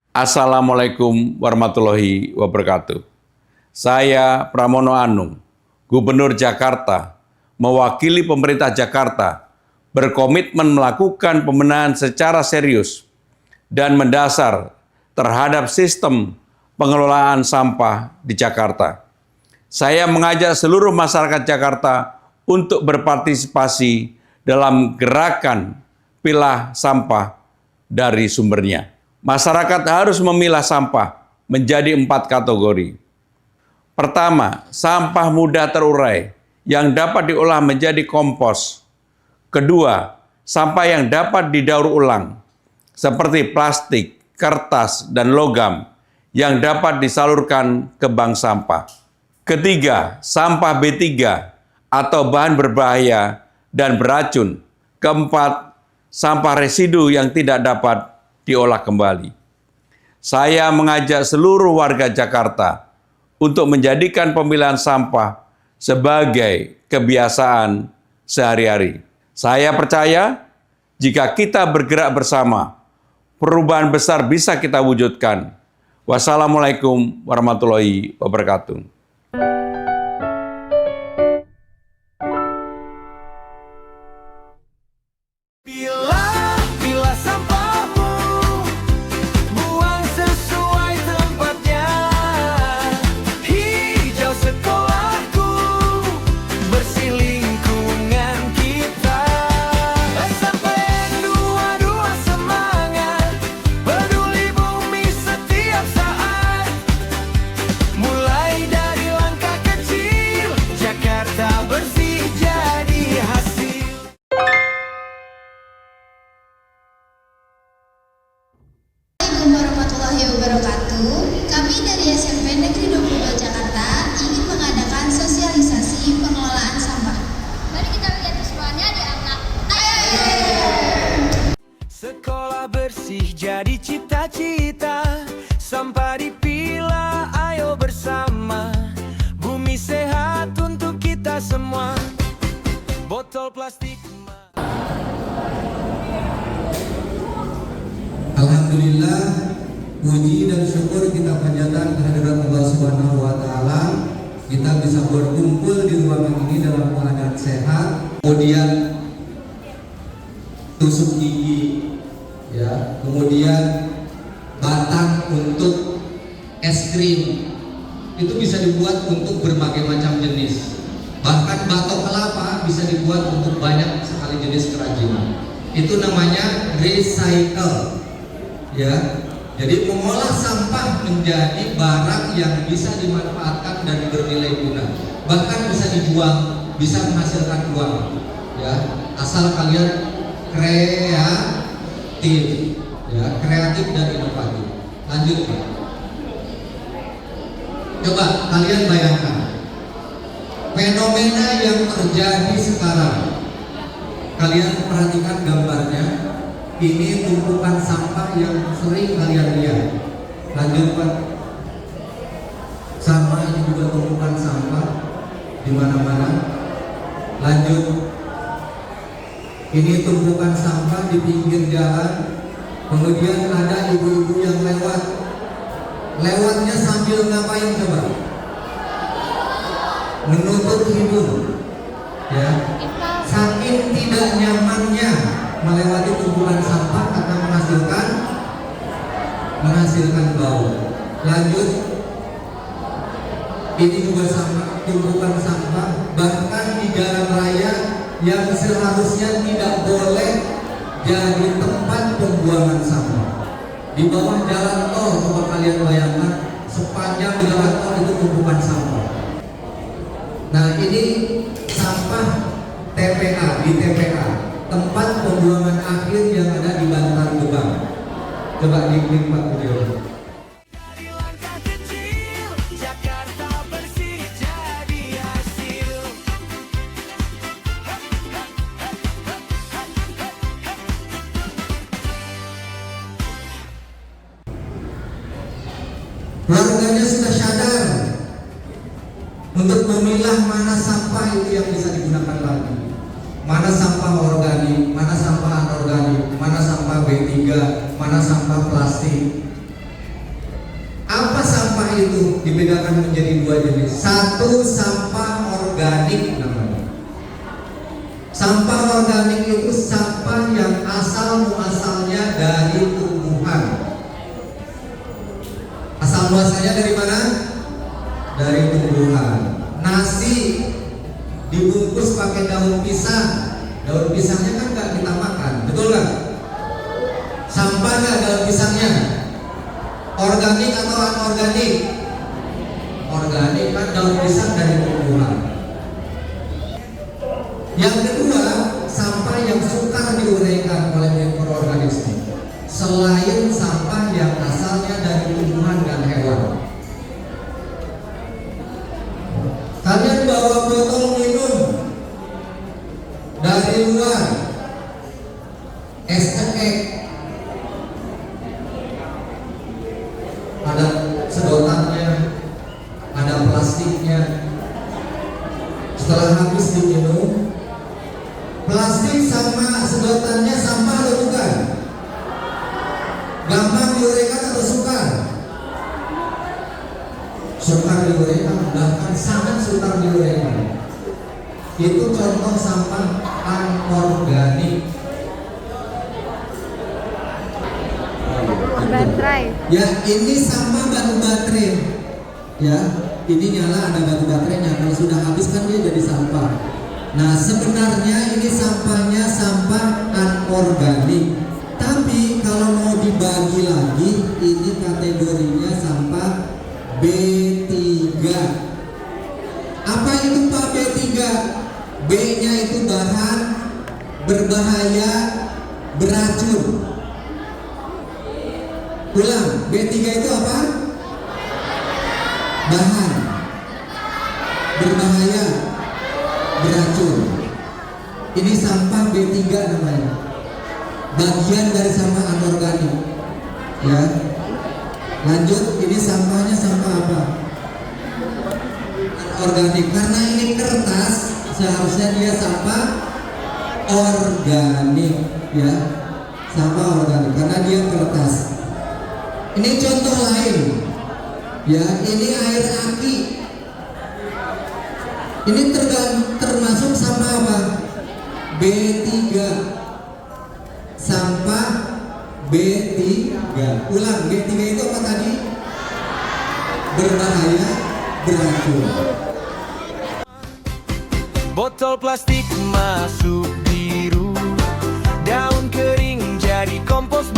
Assalamualaikum warahmatullahi wabarakatuh. Saya Pramono Anung, Gubernur Jakarta, mewakili pemerintah Jakarta, berkomitmen melakukan pembenahan secara serius dan mendasar terhadap sistem pengelolaan sampah di Jakarta. Saya mengajak seluruh masyarakat Jakarta untuk berpartisipasi dalam gerakan pilah sampah dari sumbernya. Masyarakat harus memilah sampah menjadi 4 kategori. Pertama, sampah mudah terurai yang dapat diolah menjadi kompos. Kedua, sampah yang dapat didaur ulang seperti plastik, kertas, dan logam yang dapat disalurkan ke bank sampah. Ketiga, sampah B3 atau bahan berbahaya dan beracun. Keempat, sampah residu yang tidak dapat diolah kembali. Saya mengajak seluruh warga Jakarta untuk menjadikan pemilahan sampah sebagai kebiasaan sehari-hari. Saya percaya jika kita bergerak bersama, perubahan besar bisa kita wujudkan. Wassalamualaikum warahmatullahi wabarakatuh. Warahmatullahi wabarakatuh. Kami dari SMP Negeri 22 Jakarta ingin mengadakan sosialisasi pengelolaan sampah. Mari kita lihat semuanya di anak. Sekolah bersih jadi cita-cita, sampah dipilah ayo bersama. Bumi sehat untuk kita semua. Botol plastik. Alhamdulillah, puji dan syukur kita panjatkan kehadirat Allah Subhanahu wa Ta'ala. Kita bisa berkumpul di ruangan ini dalam keadaan sehat. Kemudian tusuk gigi, ya. Kemudian batang untuk es krim itu bisa dibuat untuk berbagai macam jenis. Bahkan batok kelapa bisa dibuat untuk banyak sekali jenis kerajinan. Itu namanya recycle. Ya, jadi mengolah sampah menjadi barang yang bisa dimanfaatkan dan bernilai guna, bahkan bisa dijual, bisa menghasilkan uang. Ya, asal kalian kreatif, ya, kreatif dan inovatif. Lanjut, Pak. Coba kalian bayangkan fenomena yang terjadi sekarang. Kalian perhatikan gambarnya. Ini tumpukan sampah yang sering kalian lihat. Lanjut, Pak. Sama ini juga tumpukan sampah di mana-mana. Lanjut. Ini tumpukan sampah di pinggir jalan. Kemudian ada ibu-ibu yang lewat. Lewatnya sambil ngapain coba? Menutup hidung. Ya. Saking tidak nyamannya melewati tumpukan sampah karena menghasilkan bau. Lanjut, ini juga sama, tumpukan sampah bahkan di jalan raya yang seharusnya tidak boleh jadi tempat pembuangan sampah. Di bawah jalan tol, coba kalian bayangkan sepanjang jalan tol itu tumpukan sampah. Nah, ini sampah TPA di TPA, tempat pembuangan akhir yang ada di Bantar Gebang. Coba diklik Pak video. Warganya sudah sadar untuk memilah mana sampah itu yang bisa digunakan lagi. Mana sampah organik, mana sampah anorganik, mana sampah B3, mana sampah plastik. dibedakan menjadi dua jenis. Satu sampah organik namanya. Sampah organik itu sampah yang asal muasalnya dari tumbuhan. Asal muasalnya dari mana? Dari tumbuhan. Nasi dibungkus pakai daun pisang. Daun pisangnya kan nggak kita makan, betul nggak? Sampah nggak daun pisangnya? Organik atau anorganik? Organik, kan daun pisang dari tumbuhan. Yang kedua, sampah yang sukar diuraikan oleh mikroorganisme. Selain sampah yang asalnya dari tumbuhan dan hewan. Kalian bawa botol minum dari luar, es cekek, ada sedotannya, ada plastiknya. Setelah habis diminum, plastik sama sedotannya sampah atau bukan? Gampang diuraikan atau sukar? Sukar diuraikan, bahkan sangat sukar diuraikan. Itu contoh sampah anorganik. Baterai. Ya, ini sampah batu baterai. Ya, ini nyala ada batu baterainya. Kalau sudah habis kan dia jadi sampah. Nah, sebenarnya ini sampahnya sampah anorganik. Tapi kalau mau dibagi lagi, ini kategorinya sampah B3. Apa itu Pak B3? B-nya itu bahan berbahaya, beracun. Ulang, B3 itu apa? Bahan berbahaya, beracun. Ini sampah B3 namanya. Bagian dari sampah anorganik. Ya. Lanjut, ini sampahnya sampah apa? Organik. Karena ini kertas, seharusnya dia sampah organik, ya. Sampah organik karena dia kertas. Ini contoh lain. Ya, ini air aki. Ini termasuk sampah apa? B3. Sampah B3. Ulang, B3 itu apa tadi? Berbahaya, beracun. Botol plastik masuk biru, daun kering jadi kompos